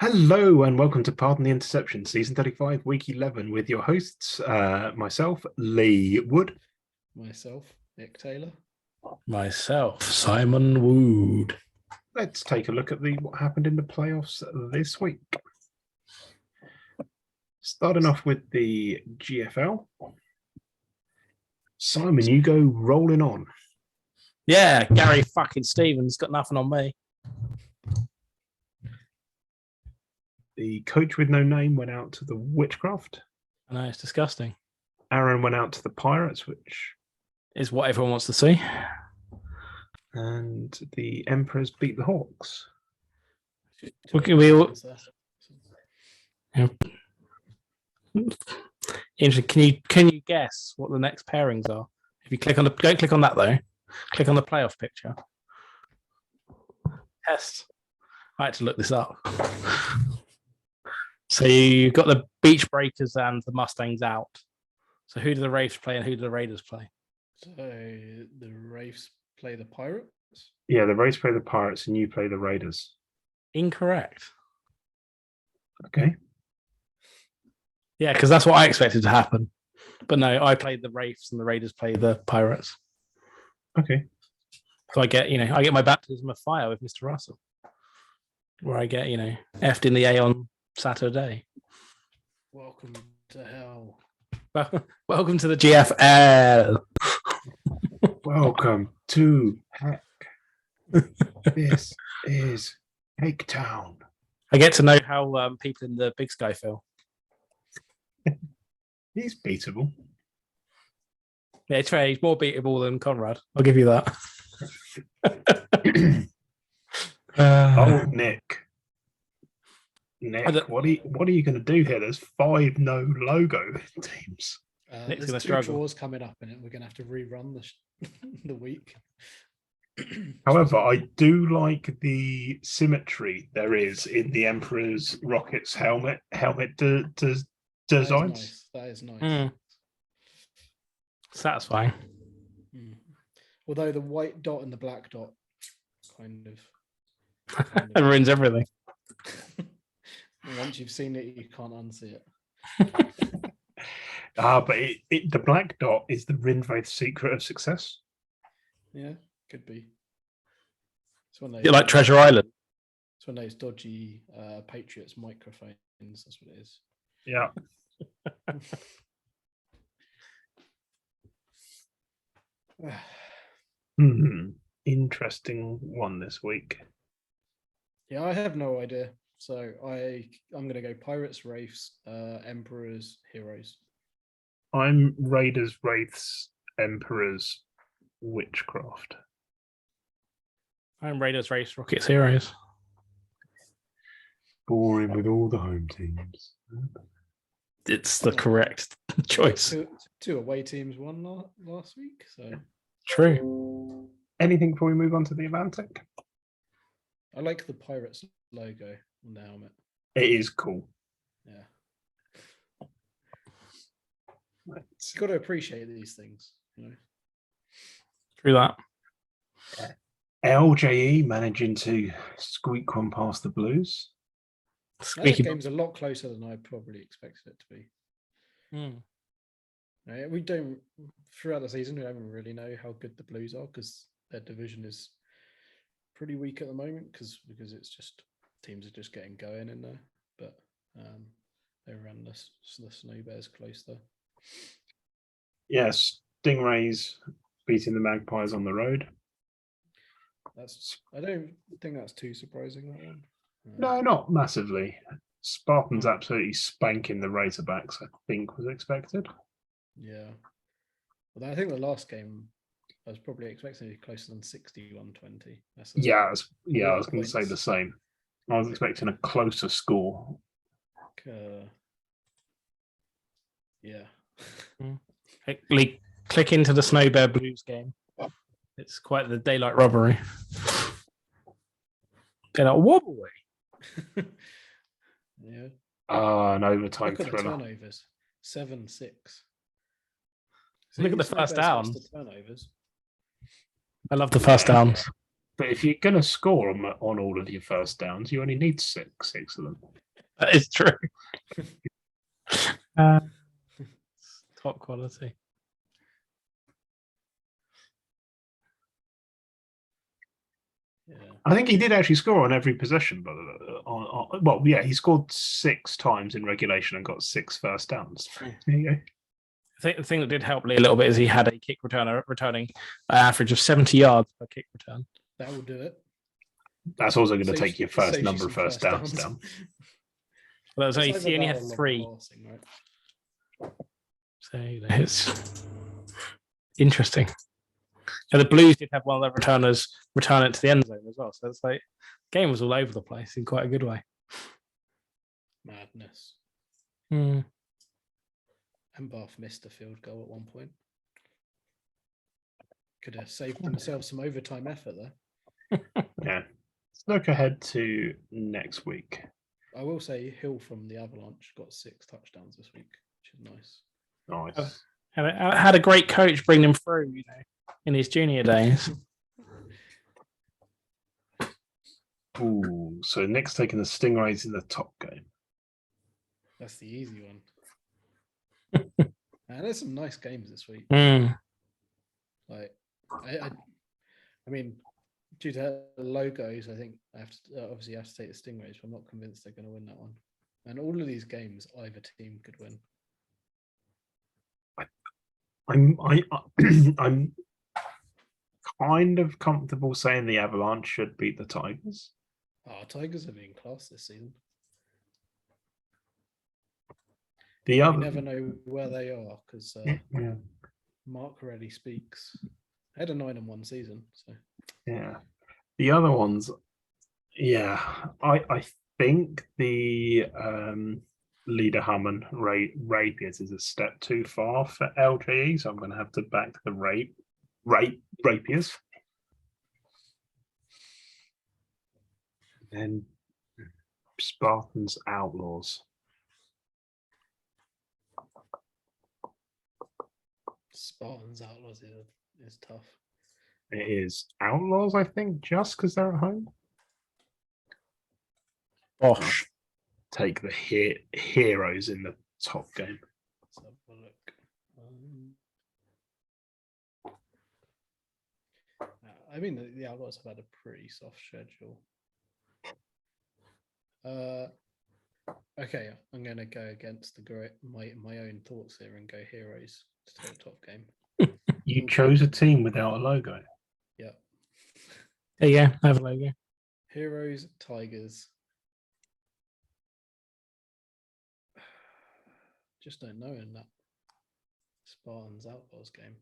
Hello and welcome to Pardon the Interception, Season 35, Week 11, with your hosts, myself, Lee Wood. Myself, Nick Taylor. Myself, Simon Wood. Let's take a look at what happened in the playoffs this week. Starting off with the GFL. Simon, you go rolling on. Yeah, Gary fucking Stevens got nothing on me. The coach with no name went out to the Witchcraft. I know, it's disgusting. Aaron went out to the Pirates, which is what everyone wants to see. And the Emperors beat the Hawks. We all... Yeah. Interesting. Can you guess what the next pairings are? If you click on don't click on that though. Click on the playoff picture. Test. I had to look this up. So you've got the Beach Breakers and the Mustangs out. So who do the Wraiths play and who do the Raiders play? So the Wraiths play the Pirates? Yeah, the Wraiths play the Pirates and you play the Raiders. Incorrect. Okay. Yeah, because that's what I expected to happen. But no, I played the Wraiths and the Raiders play the Pirates. Okay. So I get my baptism of fire with Mr. Russell. Where I get, effed in the A on Saturday. Welcome to hell. Welcome to the GFL. Welcome to heck. This is Cake Town. I get to know how people in the Big Sky feel. He's beatable. Yeah, Trey, he's more beatable than Conrad. I'll give you that. Oh, Nick, what are you going to do here? There's 5 no logo teams. Nick's going to struggle. Draws coming up in it. We're going to have to rerun the week. However, I do like the symmetry there is in the Emperor's Rockets helmet designs. That is nice. Satisfying. Although the white dot and the black dot kind of it ruins everything. Once you've seen it, you can't unsee it. But the black dot is the Rivets secret of success. Yeah, could be. It's one you like Treasure Island. It's one of those dodgy Patriots microphones. That's what it is. Yeah. Interesting one this week. Yeah, I have no idea. So I'm going to go Pirates, Wraiths, Emperors, Heroes. I'm Raiders, Wraiths, Emperors, Witchcraft. I'm Raiders, Wraiths, Rockets, Heroes. Boring with all the home teams. It's the correct choice. Two away teams won last week. So true. Anything before we move on to the Atlantic? I like the Pirates logo on the helmet. It is cool. Yeah. You've got to appreciate these things, Through that. LJE managing to squeak one past the Blues. That game's a lot closer than I probably expected it to be. We don't, throughout the season, we don't really know how good the Blues are because their division is pretty weak at the moment because it's just teams are just getting going in there. But they ran the Snow Bears close there. Yes, Stingrays beating the Magpies on the road. I don't think that's too surprising, that one. No, not massively. Spartans absolutely spanking the Razorbacks, I think, was expected. Yeah. Although I think the last game, I was probably expecting it closer than 61-20. I was going to say the same. I was expecting a closer score. Yeah. Click into the Snow Bear Blues game. It's quite the daylight robbery. They're like, what boy? Yeah. An overtime thriller. Turnovers. 7-6. Look at the first down. Turnovers. I love the first downs. But if you're going to score on all of your first downs, you only need six of them. That is true. uh, top quality. Yeah. I think he did actually score on every possession, but well, yeah, he scored 6 times in regulation and got 6 first downs. There you go. I think the thing that did help Lee a little bit is he had a kick returner returning an average of 70 yards per kick return. That will do it. That's also going to take your first number of first downs down. Well, he only had 3. Passing, right? So it's interesting. And the Blues did have one of their returners return it to the end zone as well. So it's like the game was all over the place in quite a good way. Madness. Mm. And Bath missed a field goal at one point. Could have saved themselves some overtime effort there. Yeah. Let's look ahead to next week. I will say Hill from the Avalanche got 6 touchdowns this week, which is nice. Nice. Had a great coach bring him through, in his junior days. Ooh, so Nick's taking the Stingrays in the top game. That's the easy one. And there's some nice games this week. Mm. Like, I mean, due to logos, I think I have to obviously have to take the Stingrays, but I'm not convinced they're going to win that one. And all of these games, either team could win. I'm kind of comfortable saying the Avalanche should beat the Tigers. Tigers have been in class this season. We never know where they are because yeah. Mark already speaks. I had a 9-1 season, so yeah. The other ones, yeah, I think the Leader Hammond Rapiers is a step too far for LJE, so I'm going to have to back the Rapiers. And Spartans Outlaws. Spartans Outlaws is tough. It is Outlaws, I think, just because they're at home. Bosh. Take the heroes in the top game. Let's have a look. I mean, the Outlaws have had a pretty soft schedule. Okay, I'm going to go against my own thoughts here and go Heroes to take the top game. You chose a team without a logo. Yeah. There you go. I have a logo. Heroes, Tigers. Just don't know in that Spartans Outlaws game.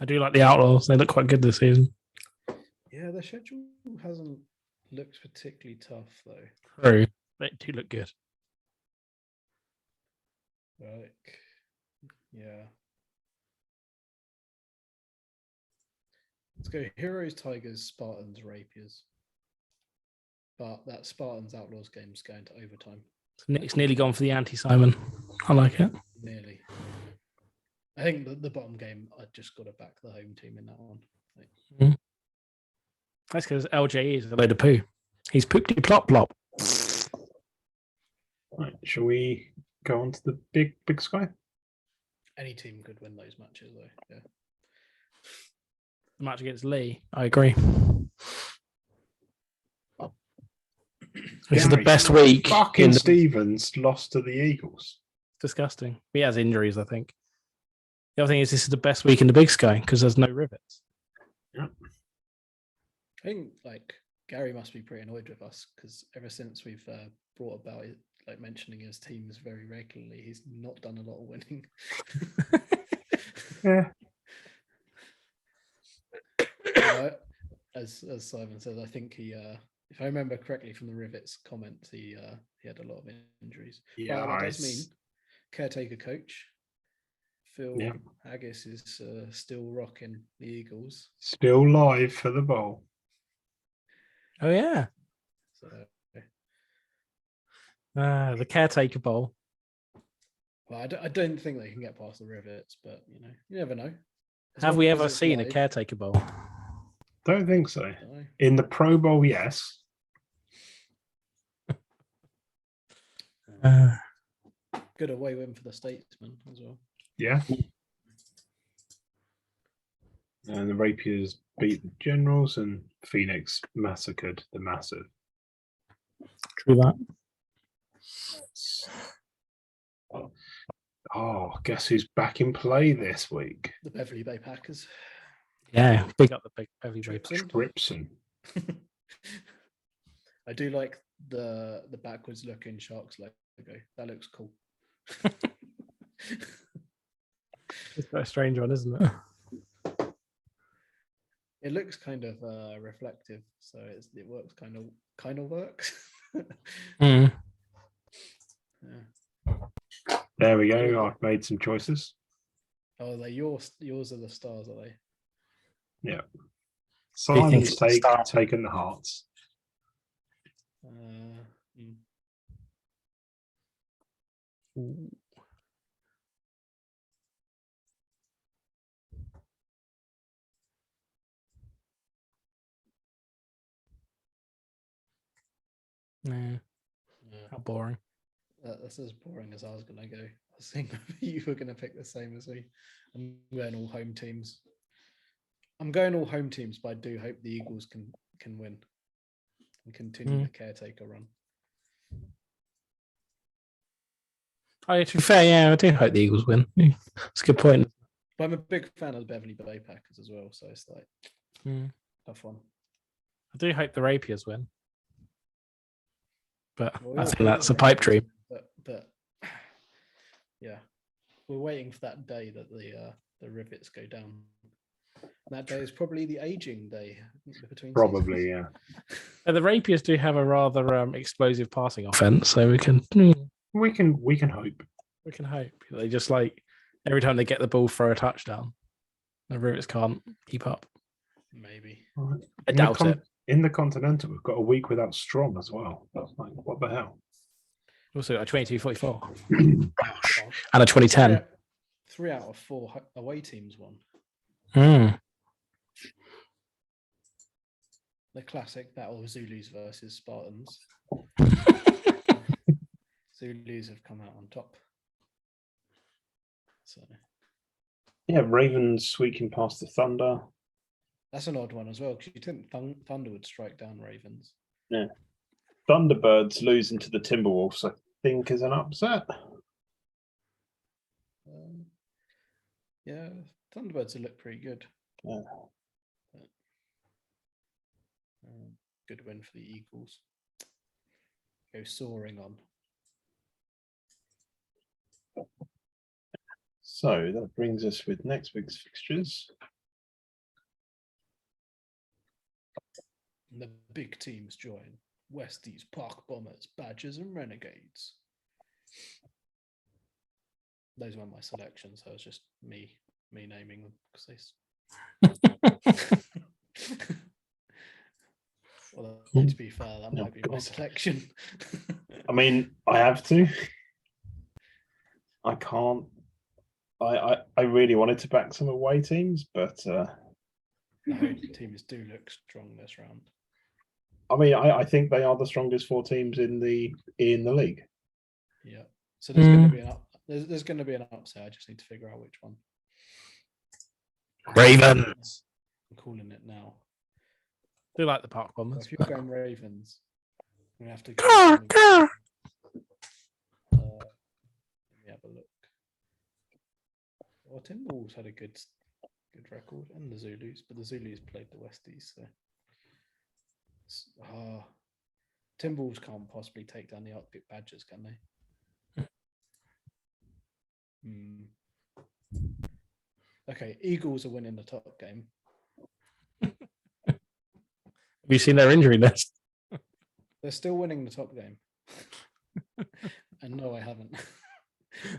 I do like the Outlaws. They look quite good this season. Yeah, their schedule hasn't looked particularly tough though. True. They do look good. Like, yeah. Let's go Heroes, Tigers, Spartans, Rapiers. But that Spartans Outlaws game is going to overtime. So Nick's nearly gone for the anti-Simon. I like it. Nearly. I think the bottom game, I just got to back the home team in that one. Mm. That's because LJE is a load of poo. He's poopty plop plop. Right, shall we go on to the big sky? Any team could win those matches, though. Yeah. The match against Lee, I agree. This is the best week. Fucking Stevens lost to the Eagles. Disgusting. He has injuries, I think. The other thing is this is the best week in the Big Sky because there's no rivets. Yeah. I think like Gary must be pretty annoyed with us because ever since we've brought about it, like mentioning his teams very regularly, he's not done a lot of winning. Yeah. As Simon said, I think he, if I remember correctly from the Rivets comments, he had a lot of injuries. Yeah, but that does mean caretaker coach Phil Yeah. Haggis is still rocking the Eagles. Still live for the bowl. Oh, yeah. So, The Caretaker Bowl. well, I don't think they can get past the Rivets, but you never know. Have we ever seen a Caretaker Bowl? Don't think so. No. In the Pro Bowl, yes. Good away win for the Statesmen as well. Yeah. And the Rapiers beat the Generals, and Phoenix massacred the Massive. True that. Oh, guess who's back in play this week? The Beverly Bay Packers. Yeah, big up the big heavy Tripson. I do like the backwards looking Sharks logo. That looks cool. It's quite a strange one, isn't it? It looks kind of reflective, so it works kind of works. Mm. Yeah. There we go. I've made some choices. Oh, they're yours are the stars, are they? Yeah. you think Simon's it's a star? taken the hearts. Yeah. How boring. That's as boring as I was going to go. I was thinking you were going to pick the same as me. I'm going all home teams. But I do hope the Eagles can win and continue the caretaker run. Oh, to be fair, yeah, I do hope the Eagles win. That's a good point. But I'm a big fan of the Beverly Bay Packers as well, so it's like tough one. I do hope the Rapiers win. But Well, I think that's a pipe dream. But yeah, we're waiting for that day that the Rivets go down. And that day is probably the aging day between. Probably, seasons. yeah. The Rapiers do have a rather explosive passing offense, so we can hope. We can hope. They just like every time they get the ball, throw a touchdown. The Rivets can't keep up. Maybe. I doubt it. In the Continental, we've got a week without Strom as well. That's like, what the hell? Also, a 22-44 and a 2010. 3 out of 4 away teams won. The classic battle of Zulus versus Spartans. Zulus have come out on top. So yeah, Ravens squeaking past the Thunder. That's an odd one as well, because you think Thunder would strike down Ravens. Yeah. Thunderbirds losing to the Timberwolves, I think, is an upset. Yeah, Thunderbirds look pretty good. Yeah. Good win for the Eagles. Go soaring on. So that brings us with next week's fixtures. The big teams join. Westies, Park Bombers, Badgers, and Renegades. Those were my selections. So it was just me naming them because they. Well, to be fair, that might be my selection. I mean, I have to. I can't. I really wanted to back some away teams, but the home teams do look strong this round. I mean, I think they are the strongest 4 teams in the league. Yeah. So there's going to be there's going to be an upset. I just need to figure out which one. Ravens. I'm calling it now. I do like the Park Bombers. So if you're going Ravens, we have to go. Let me have a look. Well, Timberwolves had a good record, and the Zulus, but the Zulus played the Westies, so Timberwolves can't possibly take down the Arctic Badgers, can they? Okay, Eagles are winning the top game. Have you seen their injury list? They're still winning the top game. And no, I haven't.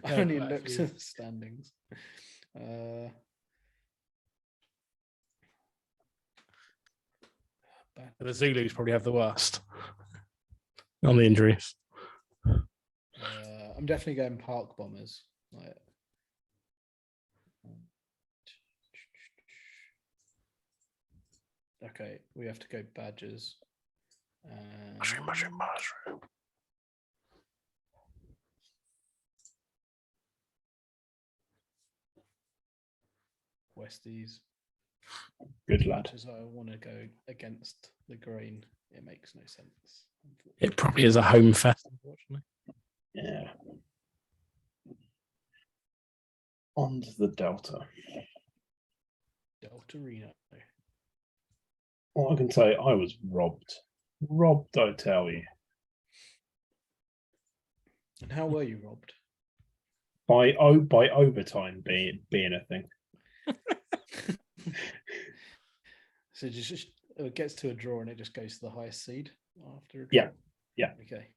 I only looked at the standings. The Zulus probably have the worst on the injuries. I'm definitely going Park Bombers. Okay, we have to go Badgers. Mushroom. Westies. Good lad. As I want to go against the green, it makes no sense. It probably is a home fest, unfortunately. Yeah. On to the Delta. Delta Reno. All I can say, I was robbed. Robbed, I tell you. And how were you robbed? By overtime being a thing. So just it gets to a draw and it just goes to the highest seed after a draw? Yeah. Yeah. Okay.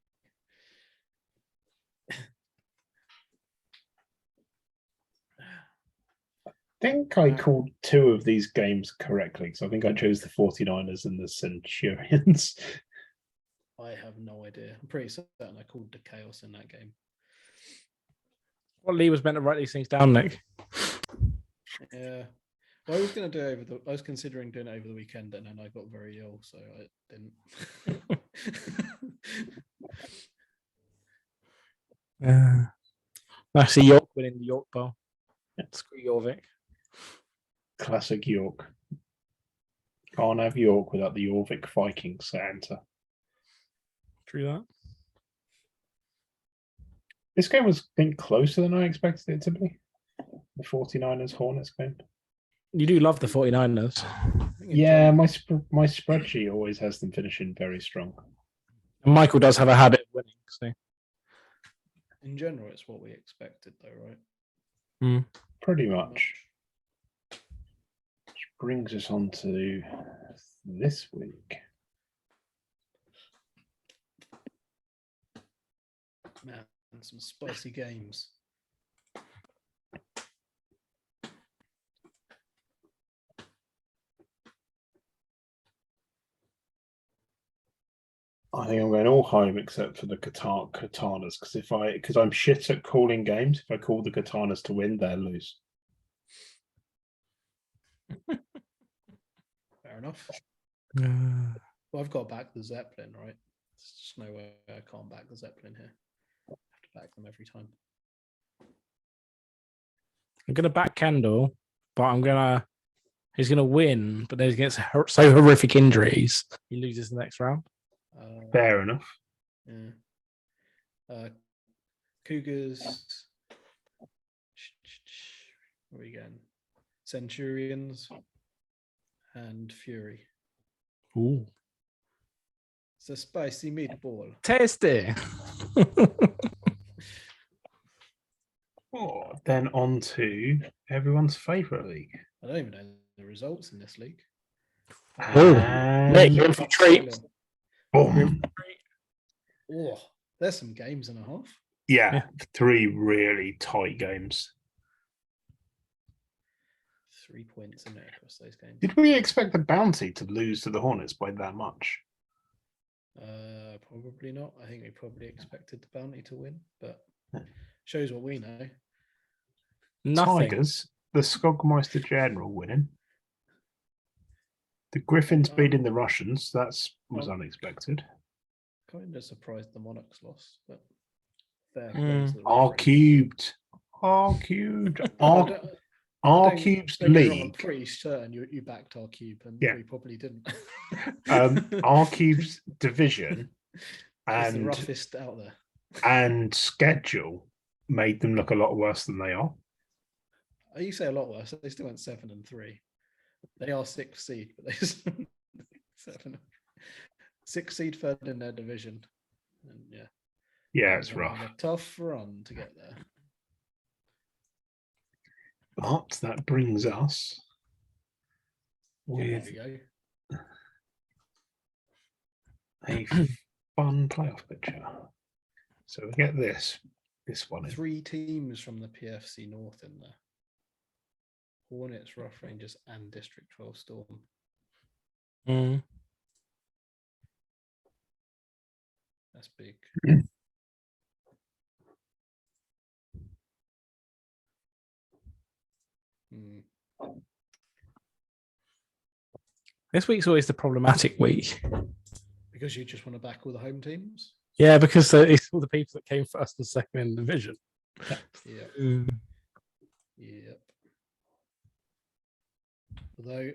I think I called 2 of these games correctly, because I think I chose the 49ers and the Centurions. I have no idea. I'm pretty certain I called the chaos in that game. Well, Lee was meant to write these things down, Nick. Yeah. Well, I was considering doing it over the weekend, and then I got very ill, so I didn't. I see York winning the York Bowl. Screw Jorvik. Classic York. Can't have York without the Jorvik Vikings Santa. True that. This game was, I think, closer than I expected it to be. The 49ers Hornets game. You do love the 49ers. Yeah, my spreadsheet always has them finishing very strong. And Michael does have a habit of winning. So. In general, it's what we expected, though, right? Pretty much. Which brings us on to this week. Man, some spicy games. I think I'm going all home except for the Katanas, because I'm shit at calling games. If I call the Katanas to win, they'll lose. Fair enough. Well, I've got to back the Zeppelin, right? There's just no way I can't back the Zeppelin here. I have to back them every time. I'm going to back Kendall, but he's going to win, but then he gets so horrific injuries, he loses the next round. Fair enough. Yeah. Cougars. Where are we going? Centurions and Fury. Ooh. It's a spicy meatball. Tasty. Then on to everyone's favourite league. I don't even know the results in this league. Nick, you're in for a treat. Boom. Oh, there's some games and a half. Yeah, 3 really tight games. 3 points in there across those games. Did we expect the Bounty to lose to the Hornets by that much? Probably not. I think we probably expected the Bounty to win, but shows what we know. Nothing. Tigers, the Skogmeister General winning. The Griffins beating the Russians. That was unexpected. Kind of surprised the Monarchs lost, but fair. R cubed. R cubed. R cube's league. I'm pretty certain you backed R cube, and we probably didn't. R cube's division and the roughest out there, and schedule made them look a lot worse than they are. You say a lot worse. They still went 7-3. They are 6th seed, but they 7. 6th seed, 3rd in their division, and yeah, it's rough. A tough run to get there. But that brings us with a fun playoff picture. So we get this one. 3 teams from the PFC North in there. Hornets, Rough Rangers, and District 12 Storm. That's big. This week's always the problematic week. Because you just want to back all the home teams? Yeah, because it's all the people that came first and second in the division. Yeah. Yep. Although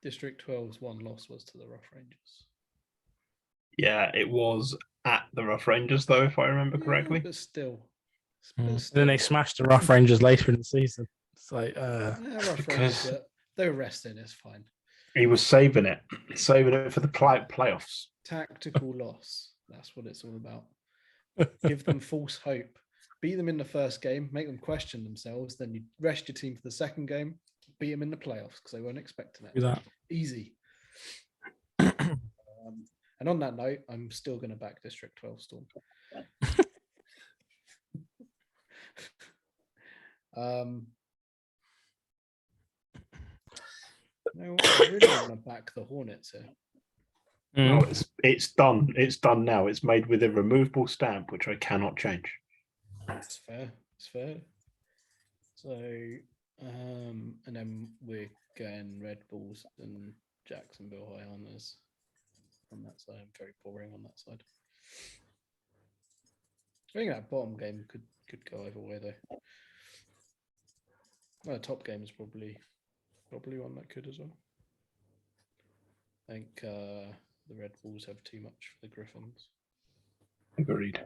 District 12's one loss was to the Rough Rangers. Yeah, it was at the Rough Rangers, though, if I remember correctly. But still. And then they smashed the Rough Rangers later in the season. It's like, Rough Rangers, but they were resting. It's fine. He was saving it for the playoffs. Tactical loss. That's what it's all about. Give them false hope. Beat them in the first game, make them question themselves. Then you rest your team for the second game, beat them in the playoffs because they weren't expecting it. do that. Easy. And on that note, I'm still going to back District 12 Storm. No, I really want to back the Hornets here. No, it's done. It's done now. It's made with a removable stamp, which I cannot change. It's fair. It's fair. So, and then we're going Red Bulls and Jacksonville High Hunters on that side. I'm very boring on that side. I think that bottom game could go either way though. Well, the top game is probably one that could as well. I think the Red Bulls have too much for the Griffins. Agreed.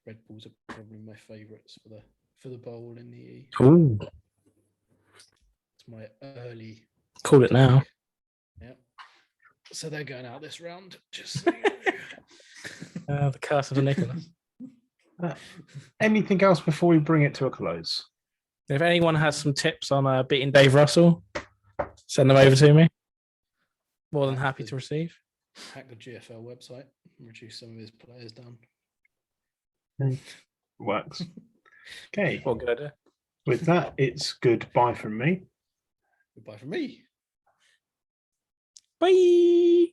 Red Bulls are probably my favourites for the bowl in the E. Ooh. It's my early. Call it now. Yep. So they're going out this round. Just so you know. The curse of the Nicholas. Anything else before we bring it to a close? If anyone has some tips on beating Dave Russell, send them over to me. More than happy to receive. Hack the GFL website and reduce some of his players down. Works. Okay. Well, good idea. With that, it's goodbye from me. Goodbye from me. Bye.